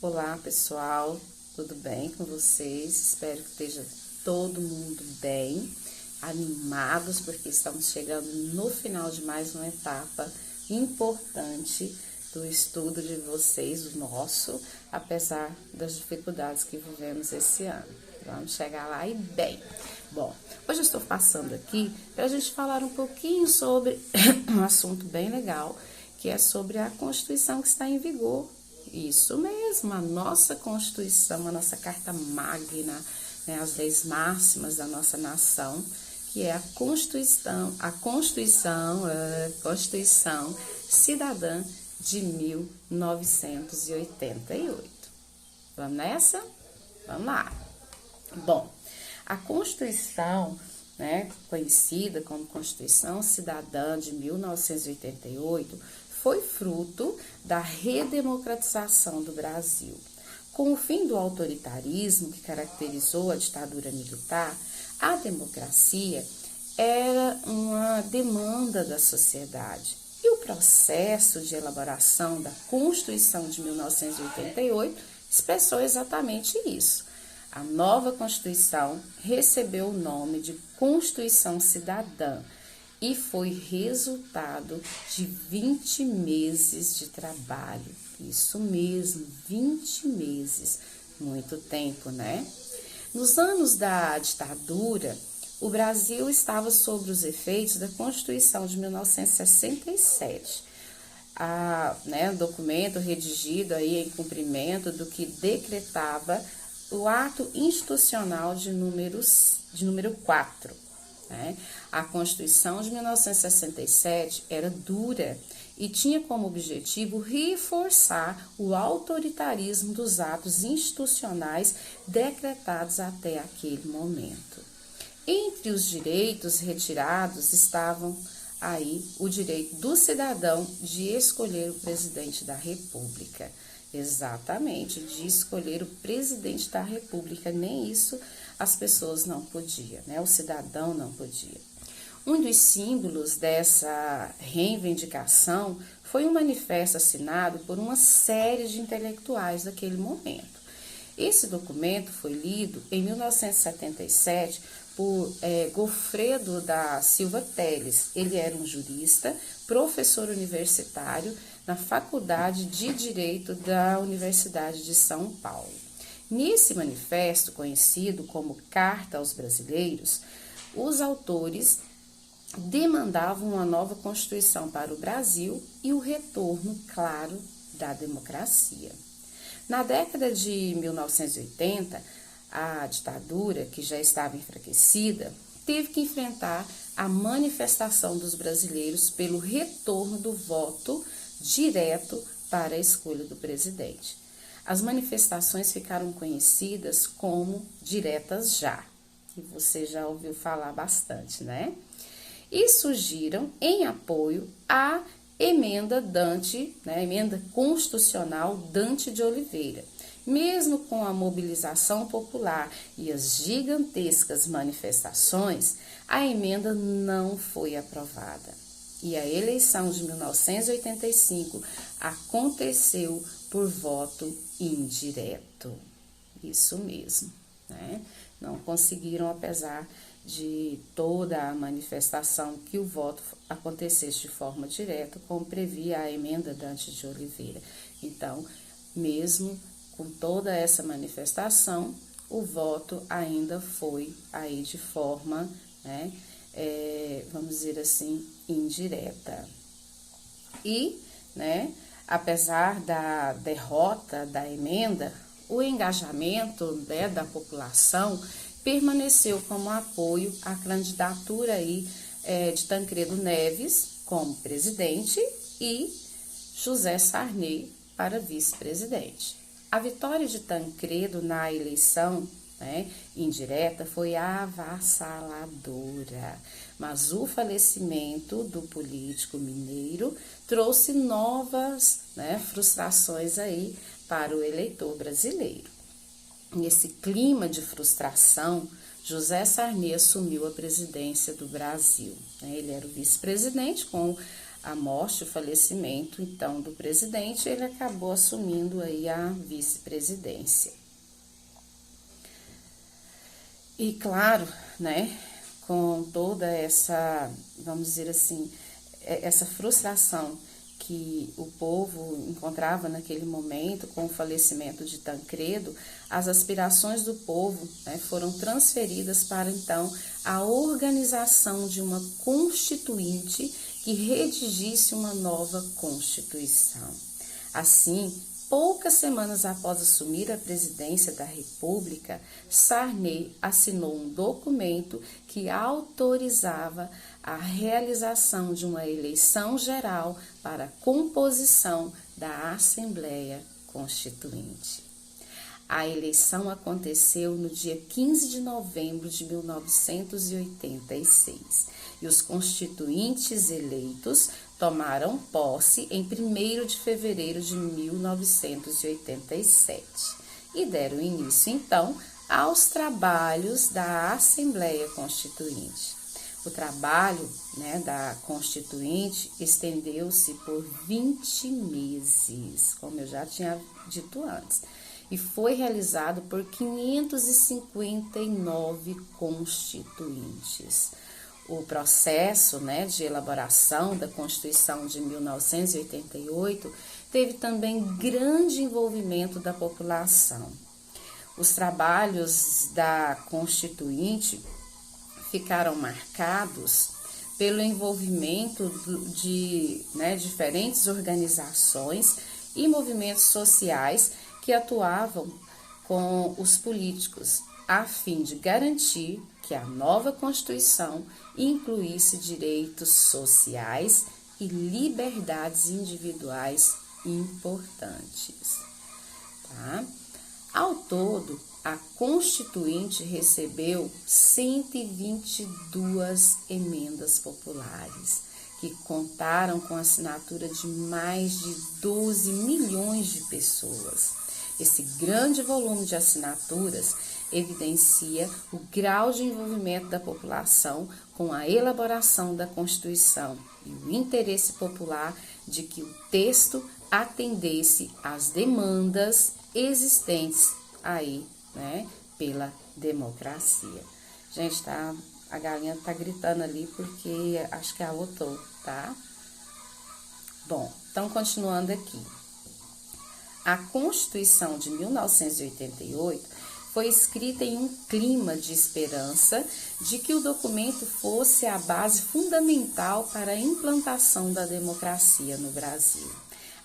Olá pessoal, tudo bem com vocês? Espero que esteja todo mundo bem, animados, porque estamos chegando no final de mais uma etapa importante do estudo de vocês, do nosso, apesar das dificuldades que vivemos esse ano. Vamos chegar lá e bem. Bom, hoje eu estou passando aqui para a gente falar um pouquinho sobre um assunto bem legal, que é sobre a Constituição que está em vigor. Isso mesmo, a nossa Constituição, a nossa Carta Magna, né, as leis máximas da nossa nação, que é a Constituição Cidadã de 1988. Vamos nessa? Vamos lá. Bom, a Constituição, né, conhecida como Constituição Cidadã de 1988, foi fruto da redemocratização do Brasil. Com o fim do autoritarismo que caracterizou a ditadura militar, a democracia era uma demanda da sociedade. E o processo de elaboração da Constituição de 1988 expressou exatamente isso. A nova Constituição recebeu o nome de Constituição Cidadã e foi resultado de 20 meses de trabalho. Isso mesmo, 20 meses. Muito tempo, né? Nos anos da ditadura, o Brasil estava sob os efeitos da Constituição de 1967. Documento redigido aí em cumprimento do que decretava o ato institucional de número 4. Né? A Constituição de 1967 era dura e tinha como objetivo reforçar o autoritarismo dos atos institucionais decretados até aquele momento. Entre os direitos retirados estavam aí o direito do cidadão de escolher o presidente da República. Exatamente, de escolher o presidente da República, nem isso as pessoas não podiam, né? O cidadão não podia. Um dos símbolos dessa reivindicação foi um manifesto assinado por uma série de intelectuais daquele momento. Esse documento foi lido em 1977 por Goffredo da Silva Telles. Ele era um jurista, professor universitário na Faculdade de Direito da Universidade de São Paulo. Nesse manifesto, conhecido como Carta aos Brasileiros, os autores demandavam uma nova Constituição para o Brasil e o retorno, claro, da democracia. Na década de 1980, a ditadura, que já estava enfraquecida, teve que enfrentar a manifestação dos brasileiros pelo retorno do voto direto para a escolha do presidente. As manifestações ficaram conhecidas como diretas já, que você já ouviu falar bastante, né? E surgiram em apoio à emenda emenda constitucional Dante de Oliveira. Mesmo com a mobilização popular e as gigantescas manifestações, a emenda não foi aprovada. E a eleição de 1985 aconteceu por voto indireto. Isso mesmo, né? Não conseguiram, apesar de toda a manifestação, que o voto acontecesse de forma direta, como previa a emenda Dante de Oliveira. Então, mesmo com toda essa manifestação, o voto ainda foi aí de forma, vamos dizer assim, indireta. E, apesar da derrota da emenda, o engajamento da população permaneceu como apoio à candidatura aí, de Tancredo Neves como presidente e José Sarney para vice-presidente. A vitória de Tancredo na eleição indireta foi avassaladora, mas o falecimento do político mineiro trouxe novas frustrações aí para o eleitor brasileiro. Nesse clima de frustração, José Sarney assumiu a presidência do Brasil. Ele era o vice-presidente com a morte, o falecimento, então, do presidente, ele acabou assumindo aí a vice-presidência. E claro, né, com toda essa, vamos dizer assim, essa frustração que o povo encontrava naquele momento com o falecimento de Tancredo, as aspirações do povo, né, foram transferidas para então a organização de uma constituinte que redigisse uma nova Constituição. Assim, poucas semanas após assumir a presidência da República, Sarney assinou um documento que autorizava a realização de uma eleição geral para a composição da Assembleia Constituinte. A eleição aconteceu no dia 15 de novembro de 1986 e os constituintes eleitos tomaram posse em 1º de fevereiro de 1987 e deram início, então, aos trabalhos da Assembleia Constituinte. O trabalho, né, da Constituinte estendeu-se por 20 meses, como eu já tinha dito antes, e foi realizado por 559 constituintes. O processo, né, de elaboração da Constituição de 1988 teve também grande envolvimento da população. Os trabalhos da Constituinte ficaram marcados pelo envolvimento de diferentes organizações e movimentos sociais que atuavam com os políticos, a fim de garantir que a nova Constituição incluísse direitos sociais e liberdades individuais importantes. Tá? Ao todo, a Constituinte recebeu 122 emendas populares, que contaram com a assinatura de mais de 12 milhões de pessoas. Esse grande volume de assinaturas evidencia o grau de envolvimento da população com a elaboração da Constituição e o interesse popular de que o texto atendesse às demandas existentes aí, né, pela democracia. Gente, a galinha tá gritando ali porque acho que ela lotou, tá? Bom, então continuando aqui. A Constituição de 1988 foi escrita em um clima de esperança de que o documento fosse a base fundamental para a implantação da democracia no Brasil.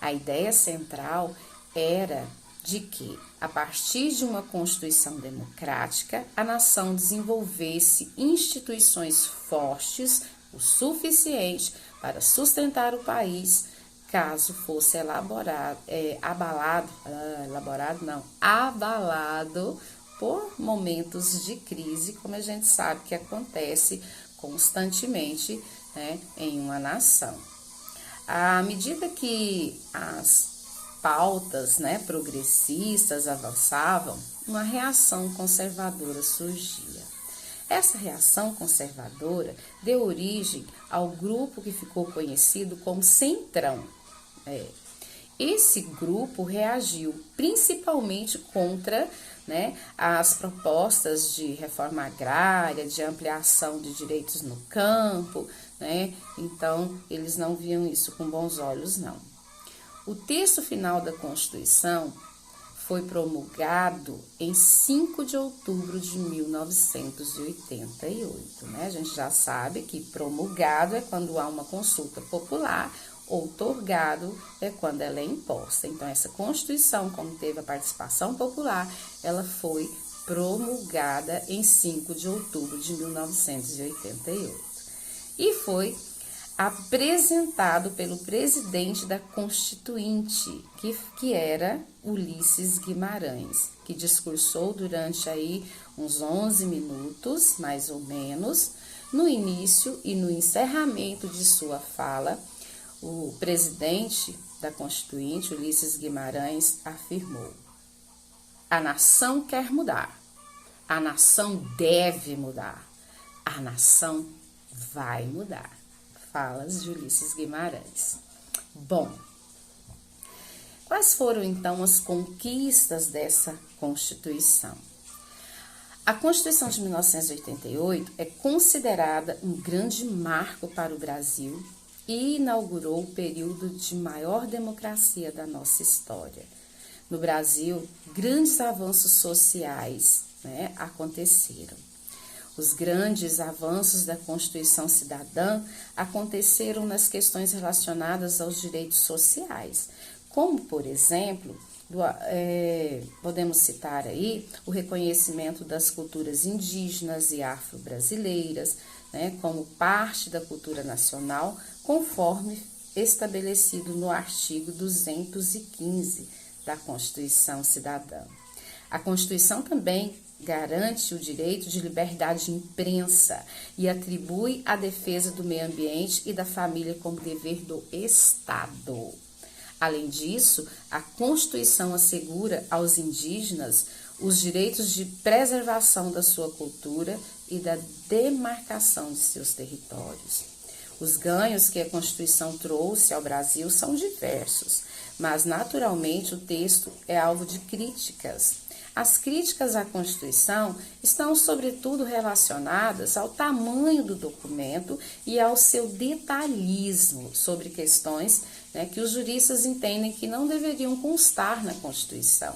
A ideia central era de que, a partir de uma Constituição democrática, a nação desenvolvesse instituições fortes o suficiente para sustentar o país, caso fosse abalado por momentos de crise, como a gente sabe que acontece constantemente, né, em uma nação. À medida que as pautas, né, progressistas avançavam, uma reação conservadora surgia. Essa reação conservadora deu origem ao grupo que ficou conhecido como Centrão. Esse grupo reagiu principalmente contra, né, as propostas de reforma agrária, de ampliação de direitos no campo, né? Então, eles não viam isso com bons olhos, não. O texto final da Constituição foi promulgado em 5 de outubro de 1988, né? A gente já sabe que promulgado é quando há uma consulta popular, outorgado é quando ela é imposta. Então, essa Constituição, como teve a participação popular, ela foi promulgada em 5 de outubro de 1988. E foi apresentado pelo presidente da Constituinte, que era Ulisses Guimarães, que discursou durante aí uns 11 minutos, mais ou menos. No início e no encerramento de sua fala, o presidente da Constituinte, Ulisses Guimarães, afirmou: a nação quer mudar, a nação deve mudar, a nação vai mudar. falas de Ulisses Guimarães. Bom, quais foram então as conquistas dessa Constituição? A Constituição de 1988 é considerada um grande marco para o Brasil e inaugurou o período de maior democracia da nossa história. No Brasil, grandes avanços sociais, aconteceram. Os grandes avanços da Constituição Cidadã aconteceram nas questões relacionadas aos direitos sociais, como, por exemplo, podemos citar aí o reconhecimento das culturas indígenas e afro-brasileiras, como parte da cultura nacional, conforme estabelecido no artigo 215 da Constituição Cidadã. A Constituição também garante o direito de liberdade de imprensa e atribui a defesa do meio ambiente e da família como dever do Estado. Além disso, a Constituição assegura aos indígenas os direitos de preservação da sua cultura e da demarcação de seus territórios. Os ganhos que a Constituição trouxe ao Brasil são diversos, mas naturalmente o texto é alvo de críticas. As críticas à Constituição estão sobretudo relacionadas ao tamanho do documento e ao seu detalhismo sobre questões que os juristas entendem que não deveriam constar na Constituição.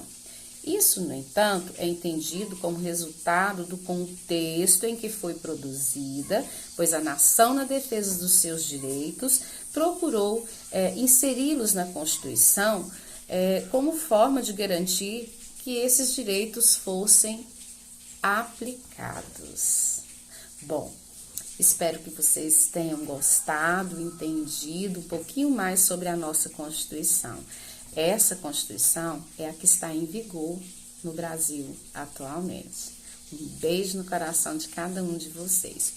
Isso, no entanto, é entendido como resultado do contexto em que foi produzida, pois a nação, na defesa dos seus direitos, procurou inseri-los na Constituição como forma de garantir que esses direitos fossem aplicados. Bom, espero que vocês tenham gostado, entendido um pouquinho mais sobre a nossa Constituição. Essa Constituição é a que está em vigor no Brasil atualmente. Um beijo no coração de cada um de vocês.